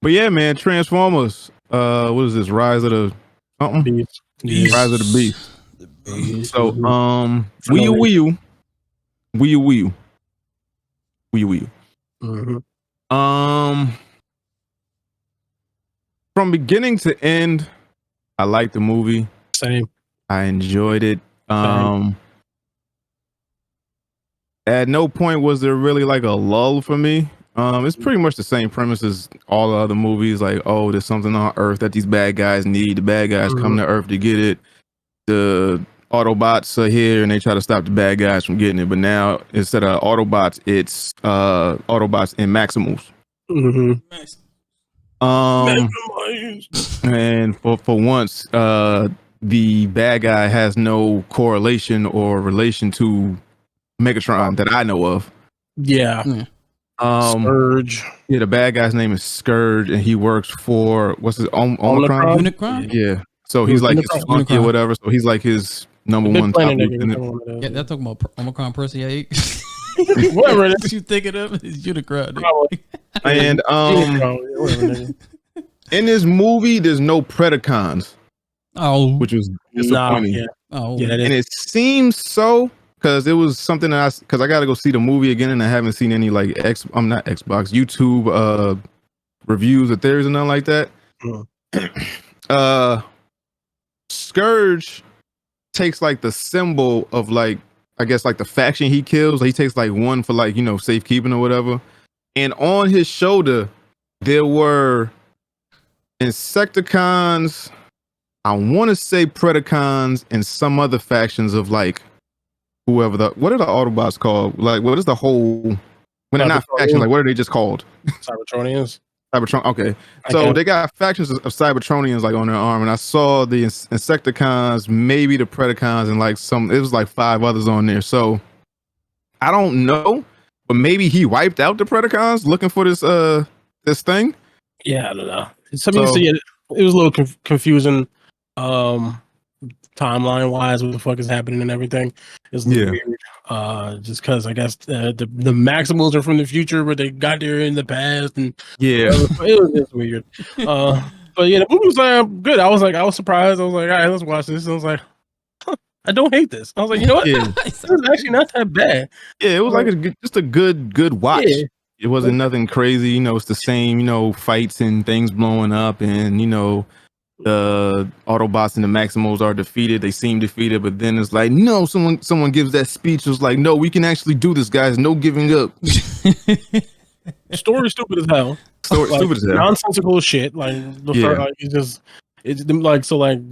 But yeah, man, Transformers. What is this? Rise of the something? Beast. Yeah. Rise of the Beast. So, Mhm. Wii U. Mhm. From beginning to end, I liked the movie. Same. I enjoyed it. Same. At no point was there really like a lull for me. It's pretty much the same premise as all the other movies. Like, oh, there's something on Earth that these bad guys need. The bad guys come to Earth to get it. The Autobots are here and they try to stop the bad guys from getting it. But now instead of Autobots, it's Autobots and Maximals. Mm-hmm. And for once, the bad guy has no correlation or relation to Megatron that I know of. Yeah. Scourge. Yeah, the bad guy's name is Scourge, and he works for what's his Omicron? Unicron? Yeah. So he's like his flunky or whatever. So he's like his number one top lieutenant. Yeah, they're talking about Omicron Perseid. Whatever it is you thinking of is Unicron. And in this movie, there's no Predacons. Oh, which was disappointing. And it seems so because it was something that because I got to go see the movie again, and I haven't seen any like I'm not Xbox YouTube reviews or theories and nothing like that. Scourge takes like the symbol of like I guess like the faction he kills. He takes like one for like safekeeping or whatever, and on his shoulder there were Insecticons. I want to say Predacons and some other factions of like whoever what are the Autobots called? Like what is the whole when they're not factions? Like what are they just called? Cybertronians. Cybertron. Okay, so they got factions of Cybertronians like on their arm, and I saw the Insecticons, maybe the Predacons, and like it was like 5 others on there. So I don't know, but maybe he wiped out the Predacons looking for this thing. Yeah, I don't know. It was a little confusing. Timeline wise, what the fuck is happening and everything is weird. Just because I guess the Maximals are from the future, but they got there in the past, and it was just weird. But yeah, the movie was good. I was surprised. I was like, all right, let's watch this. And I was like, I don't hate this. I was like, you know what? This is actually not that bad. Yeah, it was like just a good watch. Yeah. It wasn't nothing crazy. It's the same, fights and things blowing up, and the Autobots and the Maximals are defeated. They seem defeated, but then it's like, no, someone gives that speech. It's like, no, we can actually do this, guys. No giving up. Story stupid as hell. Stupid as hell. Nonsensical shit. Like the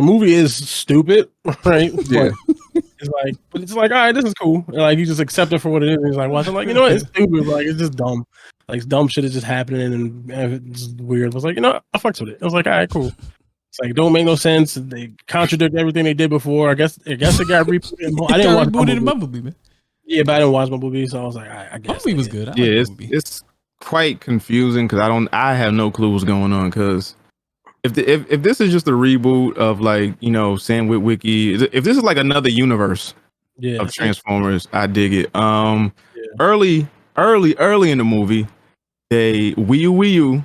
movie is stupid, right? Yeah. But it's like, all right, this is cool. And like you just accept it for what it is. And he's like, watch. I'm like, you know what? It's stupid. Like it's just dumb. Like dumb shit is just happening and it's weird. I was like, I fucks with it. I was like, all right, cool. It's like don't make no sense. They contradict everything they did before. I guess it got rebooted. I didn't watch Bumblebee, man. Yeah, but I didn't watch Bumblebee, so I was like, I guess Bumblebee was good. It's quite confusing because I have no clue what's going on. Because if this is just a reboot of like Sam Witwicky, if this is like another universe of Transformers, I dig it. Early in the movie, they Wii U.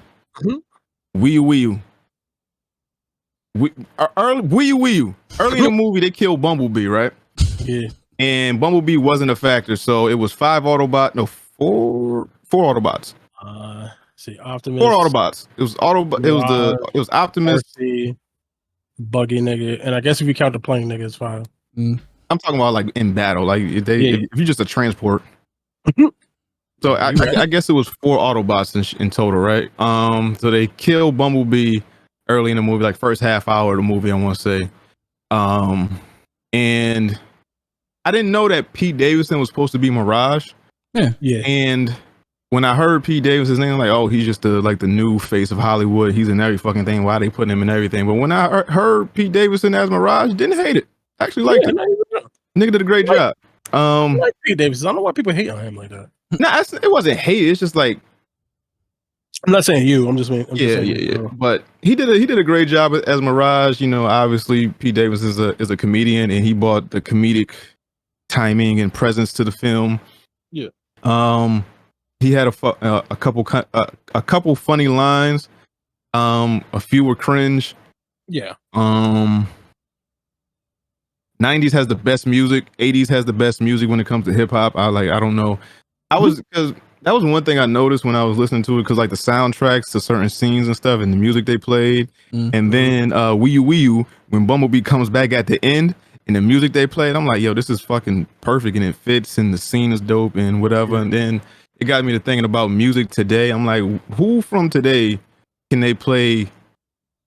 Early in the movie, they killed Bumblebee, right? Yeah. And Bumblebee wasn't a factor, so it was 4 Autobots. Optimus. 4 Autobots. It was Optimus, RC, Buggy nigga, and I guess if you count the plane nigga, it's 5. I'm talking about like in battle, like if you're just a transport. So I guess it was 4 Autobots in total, right? So they kill Bumblebee early in the movie, like first half hour of the movie, I want to say. And I didn't know that Pete Davidson was supposed to be Mirage. Yeah. And when I heard Pete Davidson's name, I'm like, oh, he's just the new face of Hollywood. He's in every fucking thing. Why they putting him in everything? But when I heard Pete Davidson as Mirage, didn't hate it. Actually liked it. Nigga did a great job. I like Pete Davidson. I don't know why people hate on him like that. Nah, it wasn't hate. It's just like I'm not saying you. I'm just saying. Yeah. But he did a great job as Mirage. Obviously Pete Davis is a comedian, and he brought the comedic timing and presence to the film. Yeah. He had a couple funny lines. A few were cringe. Yeah. 90s has the best music. 80s has the best music when it comes to hip hop. I don't know. Because that was one thing I noticed when I was listening to it, because like the soundtracks to certain scenes and stuff and the music they played. And then Wii U, when Bumblebee comes back at the end and the music they played, I'm like, yo, this is fucking perfect and it fits and the scene is dope and whatever. And then it got me to thinking about music today. I'm like, who from today can they play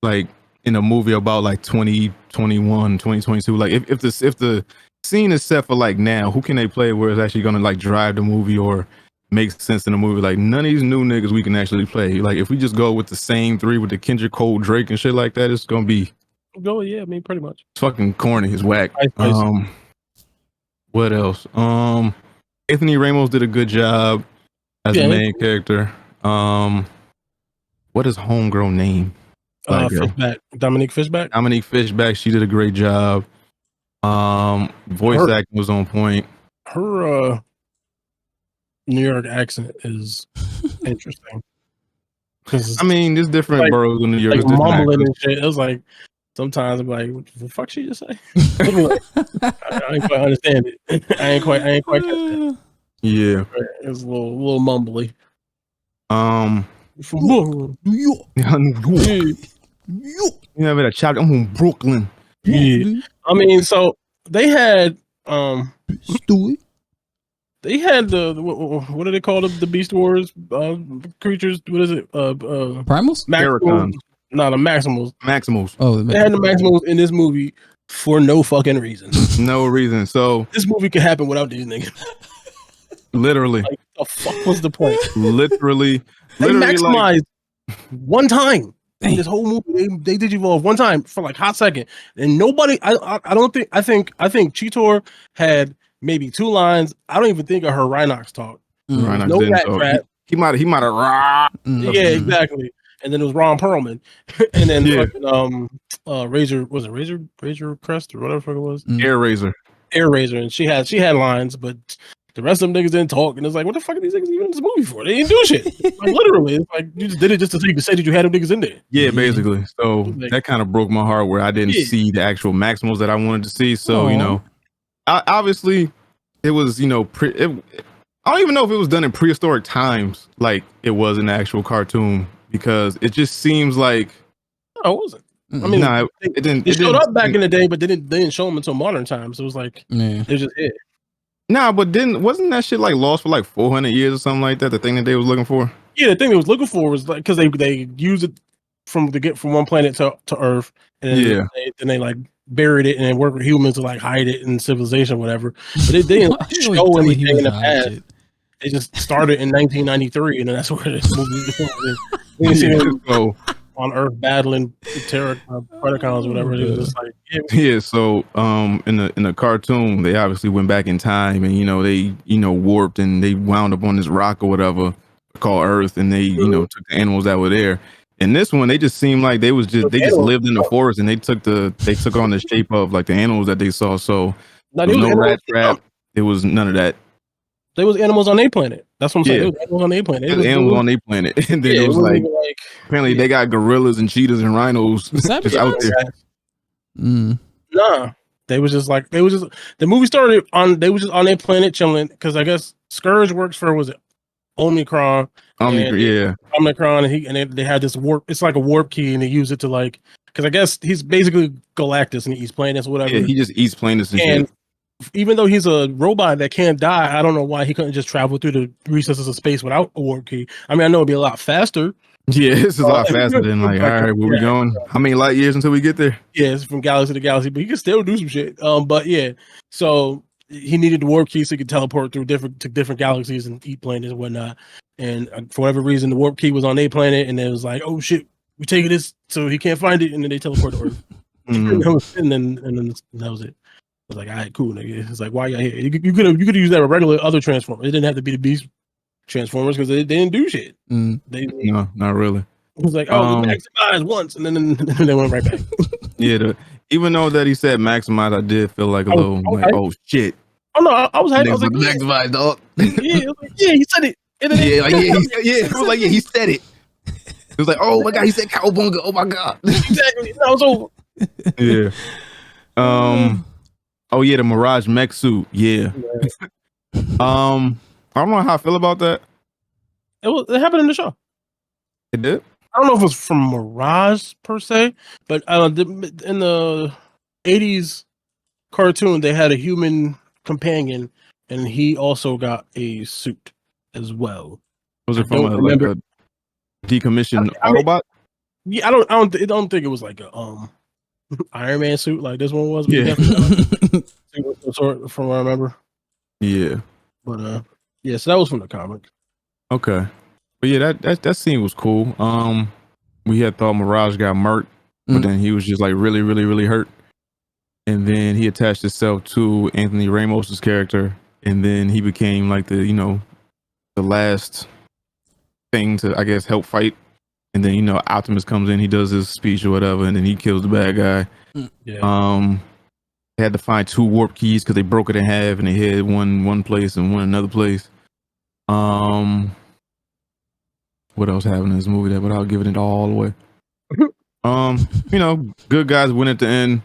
like in a movie about like 2021, 2022? Like if the scene is set for like now, who can they play where it's actually gonna like drive the movie or make sense in the movie? Like none of these new niggas we can actually play. Like if we just go with the same three with the Kendrick, Cole, Drake and shit like that, it's gonna be pretty much fucking corny. It's whack. I What else? Anthony Ramos did a good job as the main character. What is homegirl name? Fishback. Dominique Fishback. She did a great job. Voice acting was on point. Her New York accent is interesting. I mean, there's different like, boroughs in New York. Like mumbling and shit. It was like sometimes I'm like, what the fuck she just say? I ain't quite understand it. I ain't quite catch that. Yeah. It's a little mumbly. From New York. You know, a child. I'm from Brooklyn. Yeah. I mean, so they had Stewie. They had the what do they call the Beast Wars creatures? What is it? Primals? Maximals. No, the Maximals. Maximals. Oh, they had the Maximals in this movie for no fucking reason. No reason. So this movie could happen without these niggas. Literally. Like, the fuck was the point? Literally. They maximized one time. In this whole movie, they digivolve one time for like hot second, and nobody. I don't think. I think Cheetor had maybe 2 lines. I don't even think of her Rhinox talk. Rhinox no didn't, rat so trap. He might have. Yeah, exactly. And then it was Ron Perlman, and then Razor was it Razor Crest or whatever it was. Air Razor, and she had lines, but the rest of them niggas didn't talk, and it's like, what the fuck are these niggas even in this movie for? They didn't do shit. Like literally, it's like you just did it just so you could say that you had them niggas in there. Yeah, basically. So that kind of broke my heart where I didn't see the actual Maximals that I wanted to see. So you know, obviously, it was I don't even know if it was done in prehistoric times like it was in the actual cartoon, because it just seems like no, it wasn't. I mean, it didn't. It showed up back in the day, but they didn't show them until modern times. So it was like it was just it. Nah, but wasn't that shit like lost for like 400 years or something like that? The thing that they was looking for. Yeah, the thing they was looking for was like because they used it to get from one planet to Earth, and then they like buried it and then worked with humans to like hide it in civilization, or whatever. But they didn't show anything in the past. They just started in 1993, and then that's where this movie is. On Earth battling Predacons or whatever. It was just like So in the cartoon, they obviously went back in time, and they warped and they wound up on this rock or whatever called Earth, and they took the animals that were there. In this one, they just seemed like they just lived in the forest, and they took on the shape of like the animals that they saw. So there was no rat trap. It was none of that. There was animals on their planet. That's what I'm saying. There was animals on their planet. There was animals on their planet. And then it was like apparently they got gorillas and cheetahs and rhinos just out there. Nah. The movie started they was just on their planet chilling, because I guess Scourge works for, was it Omicron? Omicron, and they had this warp. It's like a warp key, and they use it to like, because I guess he's basically Galactus and he eats planets, whatever. Yeah, he just eats planets and shit. Even though he's a robot that can't die, I don't know why he couldn't just travel through the recesses of space without a warp key. I mean, I know it'd be a lot faster. Yeah, this is a lot faster than like, all right, where we going? How many light years until we get there? Yeah, it's from galaxy to galaxy, but he can still do some shit. But yeah, so he needed the warp key so he could teleport through different galaxies and eat planets and whatnot. And for whatever reason, the warp key was on their planet, and it was like, oh shit, we taking this, so he can't find it, and then they teleport to Earth. and then that was it. I was like, all right, cool, nigga. It's like, why y'all here? You could have used that with regular other Transformers. It didn't have to be the Beast Transformers, because they didn't do shit. No, not really. It was like, oh, we maximized once, and then they went right back. Yeah, even though that he said maximize, I did feel like a little like, oh shit. Oh no, I was happy. I was like, maximize, dog. Yeah, he said it. It was like, he said it. was like, oh my god, he said cowabunga. Oh my god. Exactly. That was over. Yeah. Oh yeah, the Mirage mech suit. Yeah. I don't know how I feel about that. It happened in the show. It did. I don't know if it was from Mirage per se, but in the 80s cartoon, they had a human companion, and he also got a suit as well. Was it from like a decommissioned Autobot? Yeah, I don't think it was like a Iron Man suit like this one was. But Yeah. Sort from what I remember. Yeah. But yeah, so that was from the comic. Okay. But yeah, that scene was cool. We had thought Mirage got murked, but then he was just like really, really, really hurt. And then he attached himself to Anthony Ramos's character, and then he became like the last thing to, I guess, help fight. And then Optimus comes in, he does his speech or whatever, and then he kills the bad guy. Yeah. They had to find 2 warp keys because they broke it in half, and they hid one place and one another place. What else happened in this movie that without giving it all away? Good guys win at the end.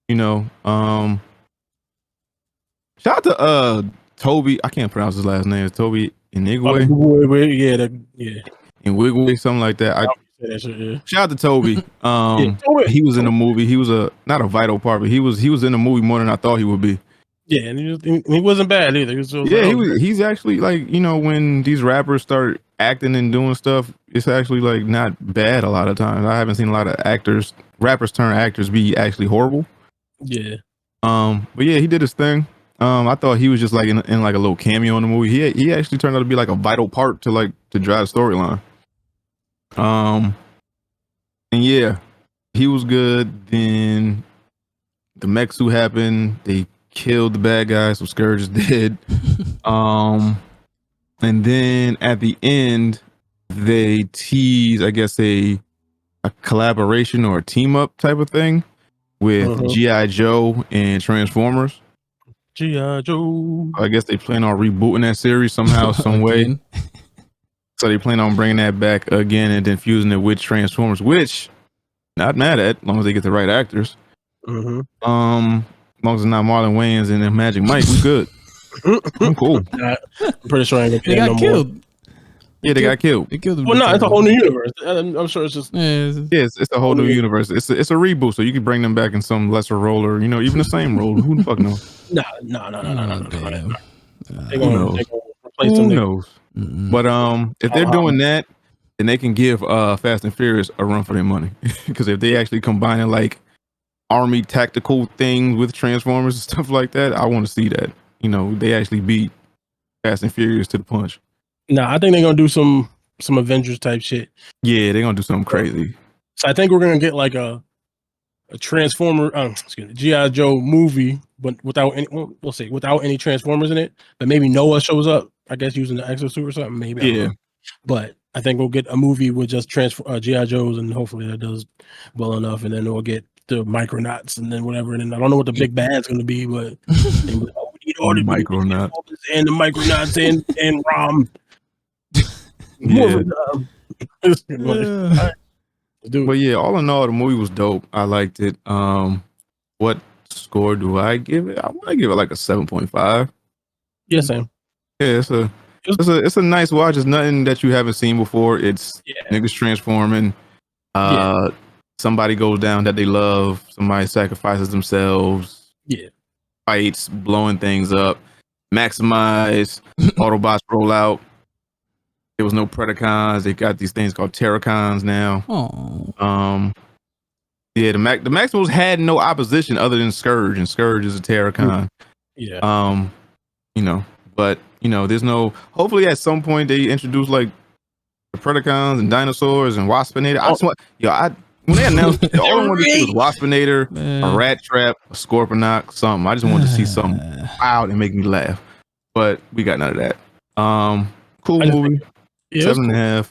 Shout out to Toby. I can't pronounce his last name. It's Toby Inigwe. Inigwe, something like that. Shout out to Toby. He was in the movie. He was not a vital part, but he was in the movie more than I thought he would be. Yeah, and he wasn't bad either. He's actually like, when these rappers start acting and doing stuff, it's actually like not bad a lot of times. I haven't seen a lot of rappers turn actors be actually horrible. Yeah. But yeah, he did his thing. I thought he was just like in like a little cameo in the movie. He actually turned out to be like a vital part to drive the storyline. And yeah, he was good. Then the mech suit happened. They killed the bad guy, so Scourge is dead. And then at the end, they tease, I guess, a collaboration or a team up type of thing with G.I. Joe and Transformers. G.I. Joe. I guess they plan on rebooting that series somehow, some way. So they plan on bringing that back again and then fusing it with Transformers, which not mad at, as long as they get the right actors. Mm-hmm. As long as it's not Marlon Wayans and then Magic Mike, we good. I'm cool. I'm pretty sure I ain't They got killed. More. Yeah, they got killed. They killed them. Well, no, it's a whole new universe. I'm sure it's just it's a whole new universe. It's a reboot, so you can bring them back in some lesser role or even the same role. Who the fuck knows? No. They're gonna replace them. Who knows? But if they're doing that, then they can give Fast and Furious a run for their money. Because if they actually combining like army tactical things with Transformers and stuff like that, I want to see that. They actually beat Fast and Furious to the punch. Nah, I think they're gonna do some Avengers type shit. Yeah, they're gonna do something crazy. So I think we're gonna get like a Transformer, G.I. Joe movie, but without any Transformers in it. But maybe Noah shows up, I guess, using the exosuit or something. Maybe. Yeah. But I think we'll get a movie with just G.I. Joes, and hopefully that does well enough, and then we'll get the Micronauts, and then whatever. And then I don't know what the big bad's gonna be, but we need all the Micronauts and the Micronauts and Rom. Yeah. But yeah, all in all, the movie was dope. I liked it. What score do I give it? I want to give it like a 7.5. Yeah, same. Yeah, it's a nice watch. It's nothing that you haven't seen before. It's niggas transforming. Somebody goes down that they love. Somebody sacrifices themselves. Yeah. Fights, blowing things up. Maximize. Autobots roll out. There was no Predacons. They got these things called Terracons now. Oh. Yeah, the Maximals had no opposition other than Scourge, and Scourge is a Terracon. Yeah. But there's no. Hopefully, at some point they introduce like the Predacons and dinosaurs and Waspinator. When they announced it, all I wanted to see was Waspinator, a Rat Trap, a Scorponok, something. I just wanted to see something out and make me laugh. But we got none of that. Cool movie. 7.5.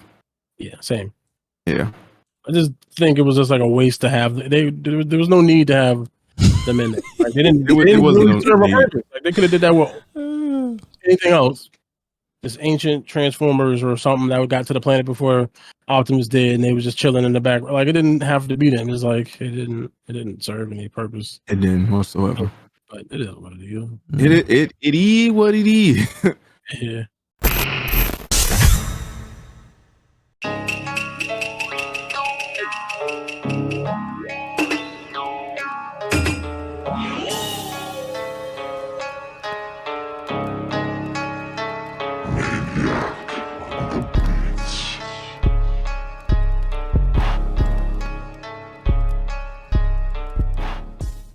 Yeah, same. Yeah. I just think it was just like a waste to have. There was no need to have them in it. Like they didn't. It wasn't really serve a purpose. Like they could have did that with anything else. this ancient Transformers or something that got to the planet before Optimus did, and they was just chilling in the back. Like it didn't have to be them. It's like it didn't serve any purpose. It didn't whatsoever. But it is what it is. It is what it is. Yeah.